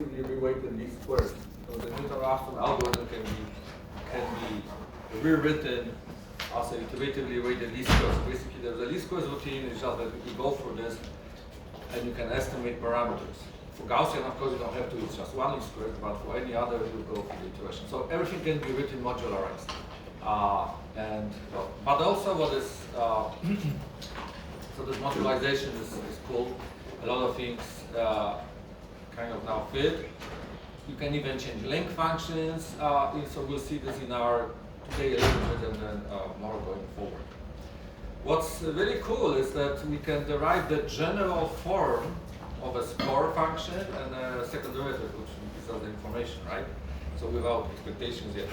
reweighted least squares. So the Newton-Raphson algorithm can be rewritten as a iteratively weighted least squares. So basically, there's a least squares routine. It's just that you go through this, and you can estimate parameters. For Gaussian, of course, you don't have to. It's just one least squares. But for any other, you go for the iteration. So everything can be written modularized. But also, what is so this modularization is cool. A lot of things kind of now fit. You can even change link functions. So we'll see this in our today a little bit and then more going forward. What's really cool is that we can derive the general form of a score function and a second derivative, which gives us the information, right? So without expectations yet.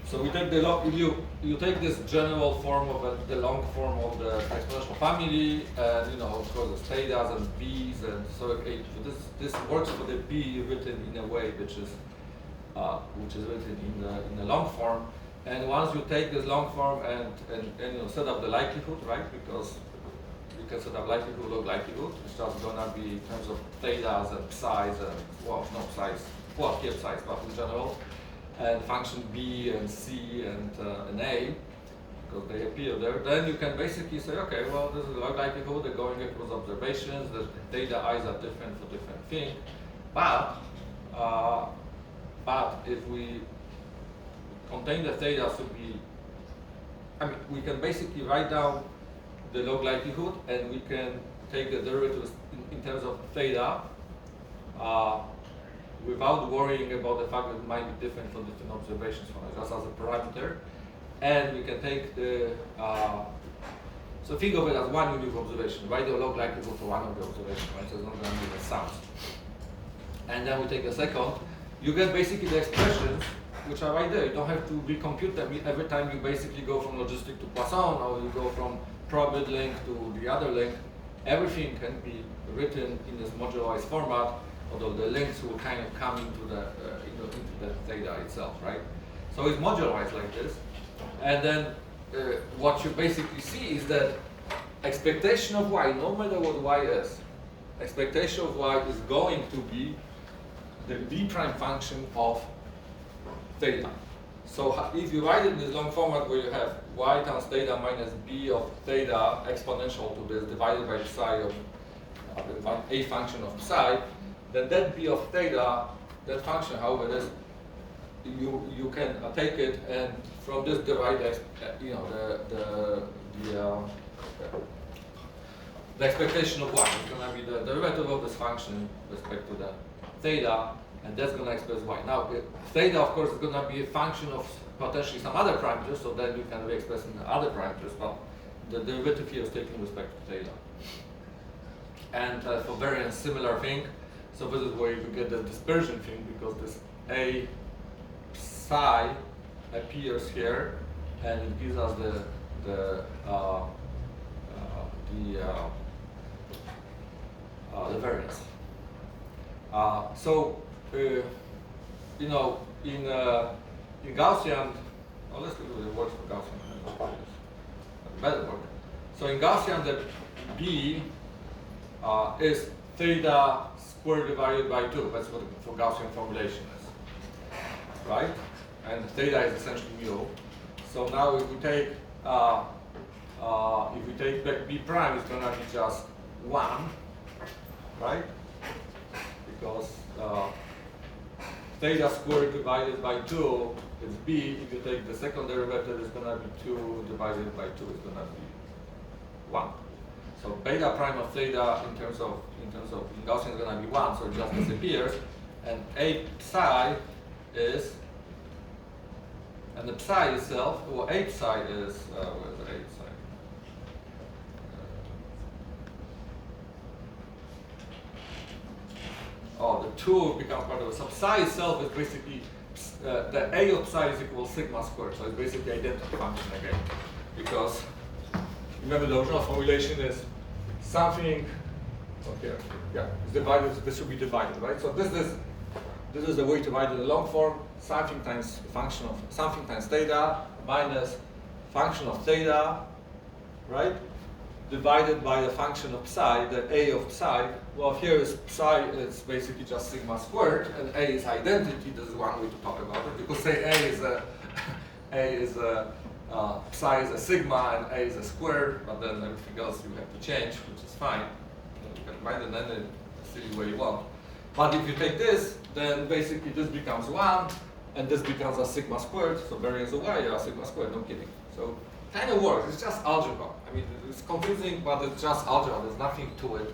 So we take you take this general form of the long form of the exponential family, and of course the thetas and b's, and so this works for the b written in a way which is written in the long form. And once you take this long form and set up the likelihood, right? Because you can set up likelihood, log likelihood. It's just gonna be in terms of thetas and psi's and here psi's, but in general. And function b and c and a, because they appear there, then you can basically say, okay, well, this is the log likelihood, they're going across observations, the theta i's are different for different things, but if we contain the theta to be, we can basically write down the log likelihood, and we can take the derivatives in terms of theta, without worrying about the fact that it might be different for different observations from it, just as a parameter. And we can take the, so think of it as one unique observation, write the log likelihood for one of the observations, right? So it's not going to be the sums. And then we take a second, you get basically the expressions which are right there. You don't have to recompute them every time you basically go from logistic to Poisson, or you go from probit link to the other link. Everything can be written in this modularized format, although the links will kind of come into the theta itself, right? So it's modularized like this, and then what you basically see is that expectation of y, no matter what y is, expectation of y is going to be the b prime function of theta. So if you write it in this long format where you have y times theta minus b of theta exponential to this divided by psi of a function of psi, then that b of theta, that function, however it is, you can take it and from this derive the expectation of y. It's going to be the derivative of this function with respect to the theta, and that's going to express y. Now, theta, of course, is going to be a function of potentially some other parameters, so then you can re-express in the other parameters, but the derivative here is taking respect to theta. And for variance, similar thing. So this is where you get the dispersion thing, because this a psi appears here, and it gives us the variance. In Gaussian, let's look at the words for Gaussian. Better work. So in Gaussian, the b is theta squared divided by 2. That's what the Gaussian formulation is, right? And theta is essentially mu. So now if we take back b prime, it's going to be just 1, right? Because theta squared divided by 2 is b. If you take the second derivative, it's going to be 2 divided by 2 is going to be 1. So beta prime of theta in terms of in Gaussian is going to be 1, so it just disappears. And a psi is, and the psi itself, well, a psi is, where's the a psi? The 2 becomes part of it. So psi itself is basically, the a of psi is equal sigma squared. So it's basically identity function again. Because remember the original formulation is something, it's divided, this should be divided, right? So this is the way to write in the long form, something times function of something times theta minus function of theta, right? divided by the function of psi, the a of psi. Well, here is psi, it's basically just sigma squared, and a is identity. This is one way to talk about it. You could say a is a, psi is a sigma, and a is a square, but then everything else you have to change, which is fine. You can write it in any silly way you want. But if you take this, then basically this becomes 1, and this becomes a sigma squared, so variance of y are sigma squared, no kidding. So kind of works, it's just algebra. I mean, it's confusing, but it's just algebra, there's nothing to it,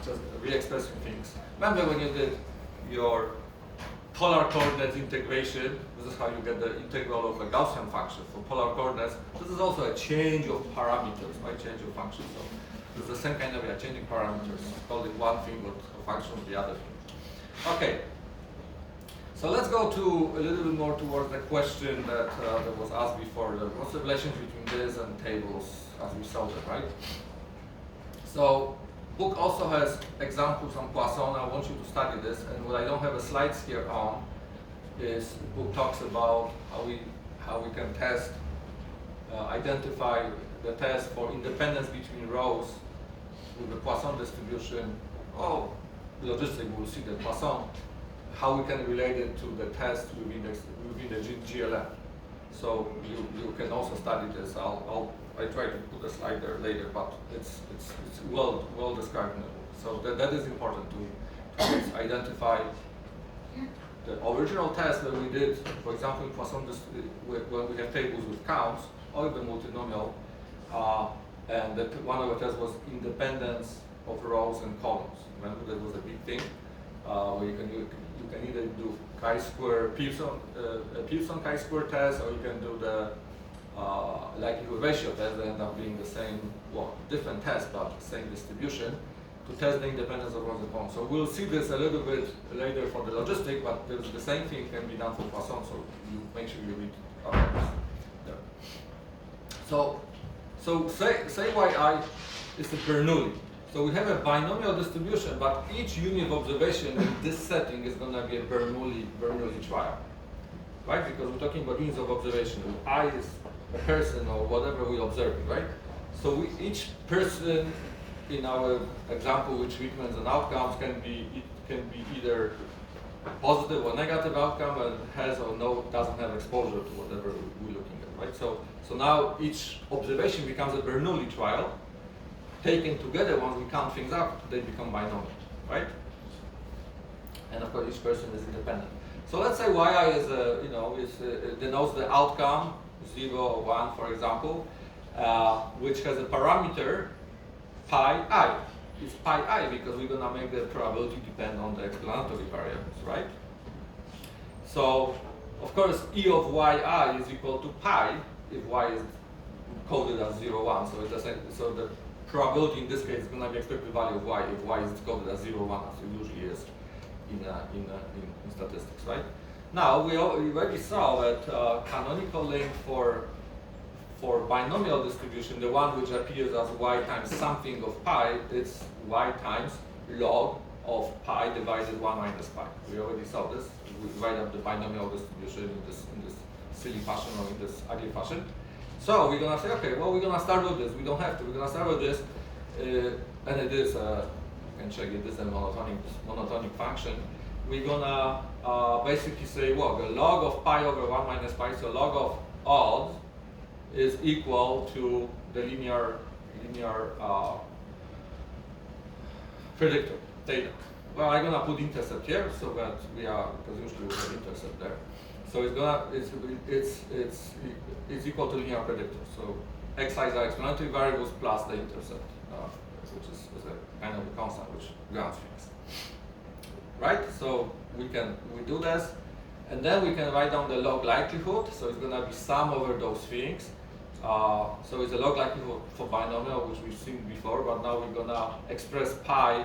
just re-expressing things. Remember when you did your polar coordinate integration, this is how you get the integral of a Gaussian function for polar coordinates. This is also a change of parameters, right? Change of functions. So it's the same kind of way, changing parameters. Call it one thing, but a function of the other thing. Okay. So let's go to a little bit more towards the question that was asked before. What's the relation between this and tables as we saw it, right? So book also has examples on Poisson. I want you to study this, and what I don't have a slides here on is the book talks about how we can test, identify the test for independence between rows with the Poisson distribution. Oh, logistic, we'll see the Poisson. How we can relate it to the test within the GLM. So you can also study this. I try to put a slide there later, but it's well described in the book. So that is important to identify the original test that we did, for example, in Poisson, when we have tables with counts or even multinomial, and one of the tests was independence of rows and columns. Remember that was a big thing, where you can either do chi-square Pearson chi-square test, or you can do the likelihood ratio test. They end up being the same, well, different test, but same distribution to test the independence of rows and columns. So we'll see this a little bit later for the logistic, but the same thing can be done for Poisson. So you make sure you read there. So say yi is a Bernoulli. So we have a binomial distribution, but each unit of observation in this setting is going to be a Bernoulli trial, right? Because we're talking about units of observation. I is a person or whatever we observe, right? So each person in our example with treatments and outcomes can be either positive or negative outcome, and has or doesn't have exposure to whatever we're looking at, right? So now each observation becomes a Bernoulli trial. Taken together, once we count things up, they become binomial, right? And of course, each person is independent. So let's say yi is denotes the outcome 0 or 1, for example, which has a parameter pi I. It's pi I because we're gonna make the probability depend on the explanatory variables, right? So of course, e of yi is equal to pi if y is coded as 0, 1. So it's the same. So the probability in this case is going to be expected value of y if y is coded as 0, 1, as it usually is in statistics, right? Now we already saw that canonical length for binomial distribution, the one which appears as y times something of pi, is y times log of pi divided 1 minus pi. We already saw this. We write up the binomial distribution in this silly fashion or in this ugly fashion. So we're gonna say, okay, well, we're gonna start with this. We don't have to. We're gonna start with this, and it is. You can check it. This is a monotonic function. We're gonna basically say, well, the log of pi over 1 minus pi. So log of odds is equal to the linear predictor theta. Well, I'm gonna put intercept here so that we are, because usually we have intercept there. So it's equal to linear predictor. So xi's are explanatory variables plus the intercept, which is a kind of a constant which grounds things. Right? So we do this, and then we can write down the log likelihood. So it's gonna be sum over those things. So it's a log likelihood for binomial, which we've seen before, but now we're gonna express pi,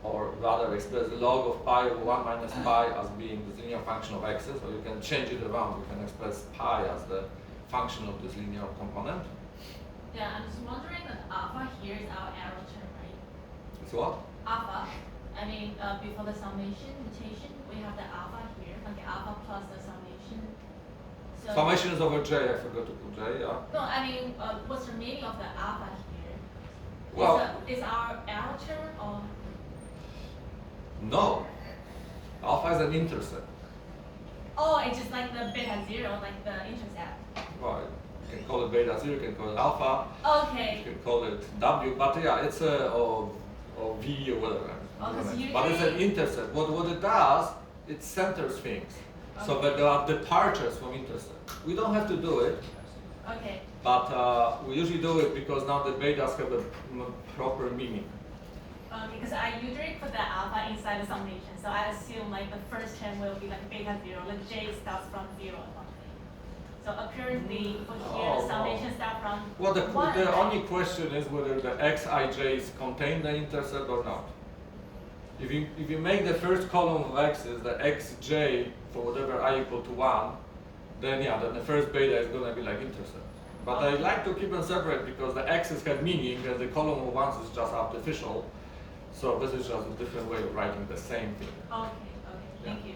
or rather express the log of pi over 1 minus pi as being the linear function of x's, or you can change it around. You can express pi as the function of this linear component. Yeah, I'm just wondering that alpha here is our arrow term, right? It's what? Alpha. I mean, before the summation notation, we have the alpha here, like the alpha plus the summation. So summation is over j, I forgot to put j, yeah. No, I mean, what's the meaning of the alpha Well, is our L term or? no. Alpha is an intercept. Oh, it's just like the beta 0, like the intercept. Well, you can call it beta 0, you can call it alpha. Okay. You can call it W, but yeah, it's a or V or whatever. But it's an intercept. What it does, it centers things. Okay. So that there are departures from intercept. We don't have to do it. Okay. But we usually do it because now the betas have a proper meaning. Because I usually put the alpha inside the summation, so I assume like the first term will be like beta 0, like J starts from 0 or something. So apparently for here the summation starts from well, the 1. The only question is whether the xij's contain the intercept or not. If you make the first column of x's the xj for whatever I equal to 1, then yeah, then the first beta is going to be like intercept. But I like to keep them separate because the x's have meaning and the column of 1s is just artificial. So this is just a different way of writing the same thing. Okay, thank you.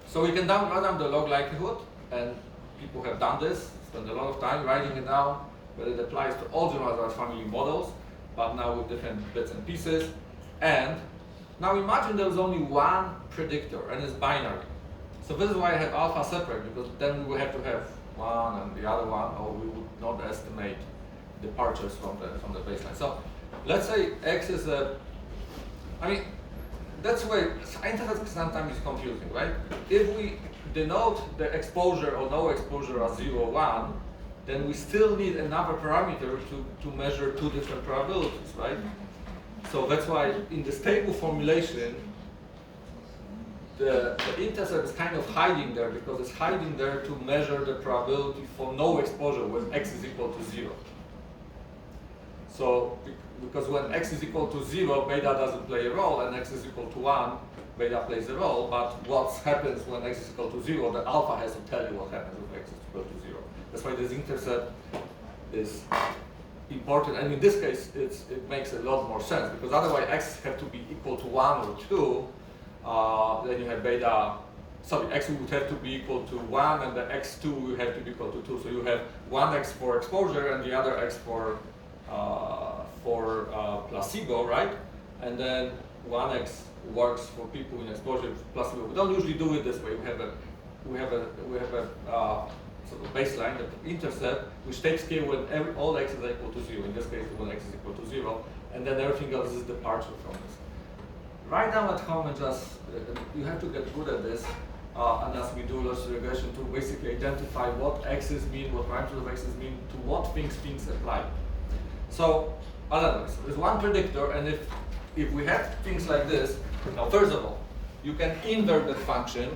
So we can write down the log likelihood, and people have done this, spend a lot of time writing it down, but it applies to all generalized family models, but now with different bits and pieces. And now imagine there's only one predictor, and it's binary. So this is why I have alpha separate, because then we would have to have one and the other one, or we would not estimate departures from the baseline. So let's say x is a, I mean, that's why intercept sometimes is confusing, right? If we denote the exposure or no exposure as 0, 1, then we still need another parameter to measure two different probabilities, right? So that's why in the stable formulation, the intercept is kind of hiding there because it's hiding there to measure the probability for no exposure when x is equal to 0. So, because when x is equal to 0, beta doesn't play a role, and x is equal to 1, beta plays a role, but what happens when x is equal to 0, the alpha has to tell you what happens when x is equal to 0. That's why this intercept is important, and in this case, it makes a lot more sense, because otherwise x have to be equal to 1 or 2, then you have beta, sorry, x would have to be equal to 1, and the x2 will have to be equal to 2, so you have 1x for exposure and the other x for placebo, right? And then 1x works for people in exposure to placebo. We don't usually do it this way. We have a sort of baseline, the intercept, which takes care when all x is equal to 0. In this case, when x is equal to 0, and then everything else is departure from this. Right now at home, and just you have to get good at this. And as we do loss regression to basically identify what x's mean, what parameters of x's mean, to what things apply. So, otherwise, there's one predictor, and if we have things like this, now first of all, you can invert that function,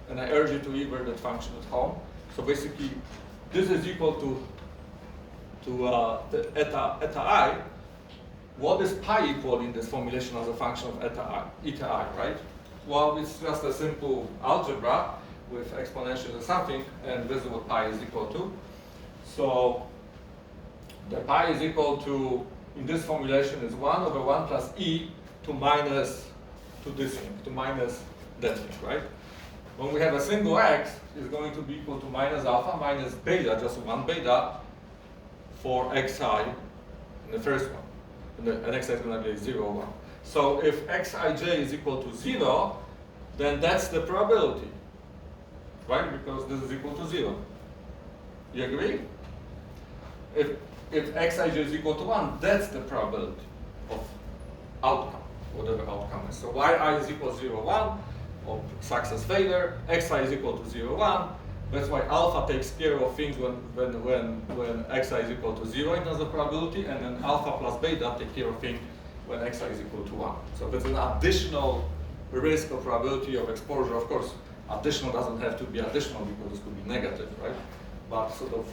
and I urge you to invert that function at home. So basically, this is equal to the eta I. What is pi equal in this formulation as a function of eta I, right? Well, it's just a simple algebra with exponentials or something, and this is what pi is equal to. So the pi is equal to, in this formulation, is 1 over 1 plus e to minus to this thing, to minus that thing, right? When we have a single x, it's going to be equal to minus alpha minus beta, just 1 beta, for xi in the first one. And xi is going to be 0, 1. So if xij is equal to 0, then that's the probability, right? Because this is equal to 0. You agree? If xij is equal to 1, that's the probability of outcome, whatever outcome is. So yi is equal to 0, 1, or success failure, xi is equal to 0, 1. That's why alpha takes care of things when xi is equal to 0 in terms of probability, and then alpha plus beta take care of things when xi is equal to 1. So there's an additional risk or probability of exposure. Of course, additional doesn't have to be additional because this could be negative, right? But sort of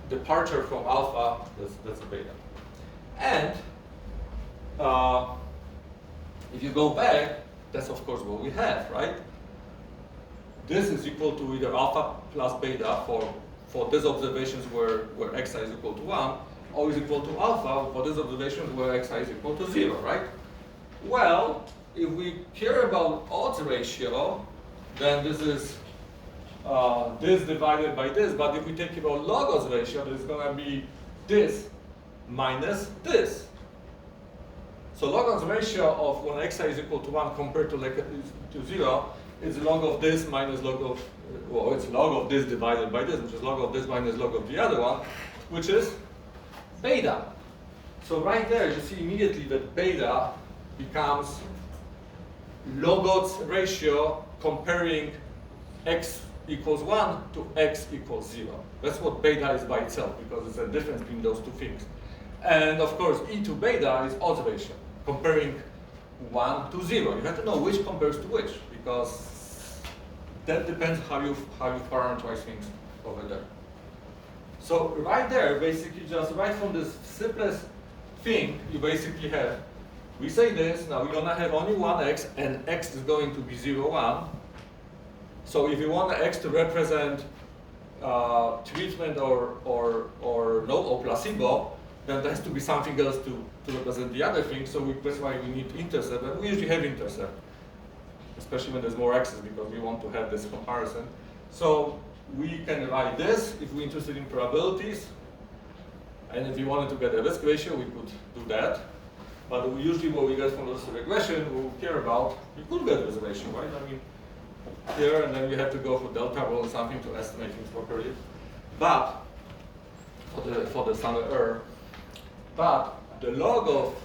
departure from alpha, that's a beta. And if you go back, that's of course what we have, right? This is equal to either alpha plus beta for these observations where xi is equal to 1, or is equal to alpha for these observations where xi is equal to 0, right? Well, if we care about odds ratio, then this is this divided by this, but if we take about log odds ratio, there's going to be this minus this. So log of the ratio of when xi is equal to 1 compared to, to 0 is log of this minus log of, well, it's log of this divided by this, which is log of this minus log of the other one, which is beta. So right there, you see immediately that beta becomes log odds ratio comparing x equals 1 to x equals 0. That's what beta is by itself, because it's a difference between those two things. And of course, e to beta is odds ratio, comparing 1 to 0. You have to know which compares to which, because that depends how you parameterize things over there. So right there, basically just right from this simplest thing, you basically have, we say this, now we're gonna have only one x, and x is going to be 0, 1. So if you want the x to represent treatment or no, or placebo, then there has to be something else to represent the other thing. So that's why we need intercept, and we usually have intercept, especially when there's more x's, because we want to have this comparison. So we can write this if we're interested in probabilities, and if we wanted to get a risk ratio, we could do that. But usually what we get from this regression, we care about, we could get risk ratio, right? I mean, here, and then we have to go for delta rho or something to estimate things properly. But for the standard error, but the log of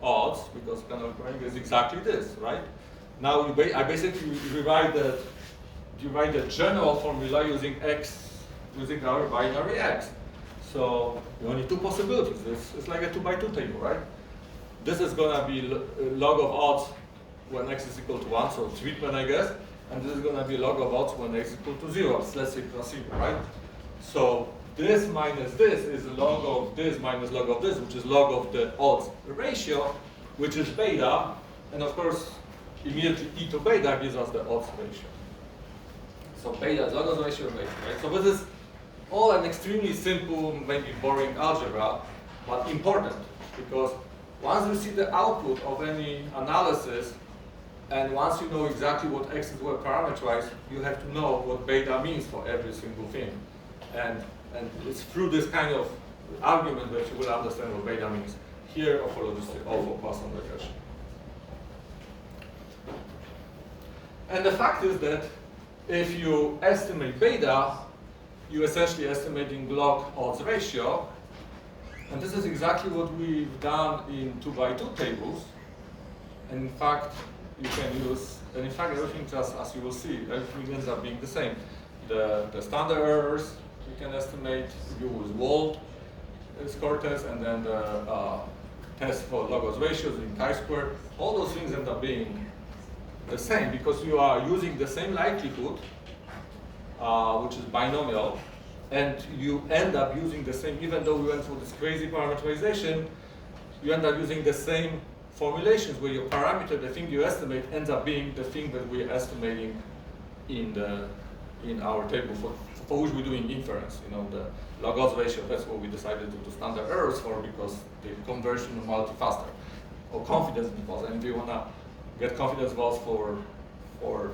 odds, because kind of is exactly this, right? Now I basically rewrite the general formula using x, using our binary x. So only two possibilities. It's like a 2x2 table, right? This is gonna be log of odds when x is equal to 1, so treatment, I guess. And this is gonna be log of odds when x is equal to 0. So let's say placebo, right? So this minus this is log of this minus log of this, which is log of the odds ratio, which is beta. And of course, immediately e to beta gives us the odds ratio. So beta is log of the ratio of beta, right? So this is all an extremely simple, maybe boring algebra, but important, because once you see the output of any analysis, and once you know exactly what x's were parameterized, you have to know what beta means for every single thing. And it's through this kind of argument that you will understand what beta means here, or for logistic, or for Poisson regression. And the fact is that if you estimate beta, you're essentially estimating log odds ratio. And this is exactly what we've done in 2x2 tables. And in fact, you can use, and in fact, everything just, as you will see, everything ends up being the same. The standard errors, you can estimate, you use walled score test, and then the test for log odds ratios in chi-square. All those things end up being the same, because you are using the same likelihood, which is binomial, and you end up using the same, even though we went through this crazy parameterization, you end up using the same formulations where your parameter, the thing you estimate, ends up being the thing that we're estimating in our table for which we're doing inference. You know, the log odds ratio, that's what we decided to do standard errors for, because the conversion is faster, or confidence intervals. And if you want to get confidence intervals for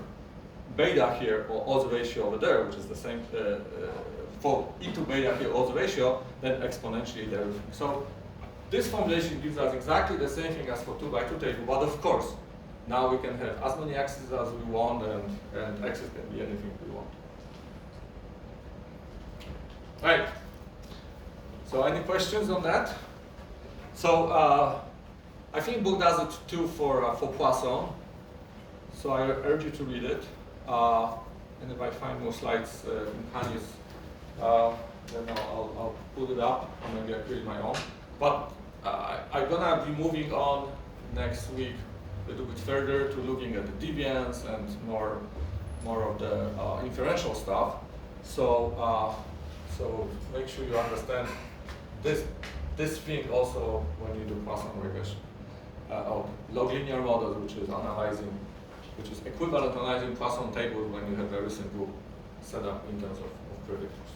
beta here, or odds ratio over there, which is the same, for e to beta here, odds ratio, then exponentiate everything. So this formulation gives us exactly the same thing as for 2x2 table, but of course, now we can have as many x's as we want, and x's can be anything we want. Right. So any questions on that? So I think book does it too for Poisson. So I urge you to read it. And if I find more slides in Hanya's, then I'll put it up, and maybe I create my own. But I'm gonna be moving on next week a little bit further to looking at the deviance and more of the inferential stuff. So so make sure you understand this thing also when you do Poisson regression, or log linear models, which is equivalent to analyzing Poisson tables when you have very simple setup in terms of predictors.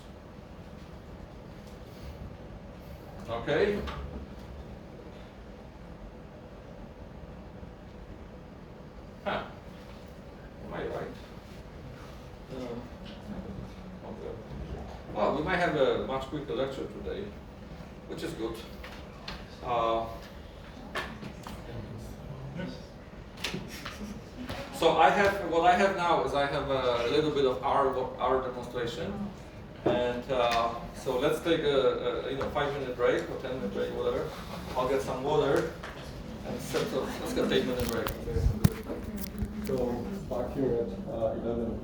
Okay. Huh. Am I right? Okay. Well, we might have a much quicker lecture today. which is good. So what I have now is I have a little bit of our demonstration, and so let's take a 5-minute break or 10-minute break, whatever. I'll get some water, and let's get 8-minute break. So back here at 11.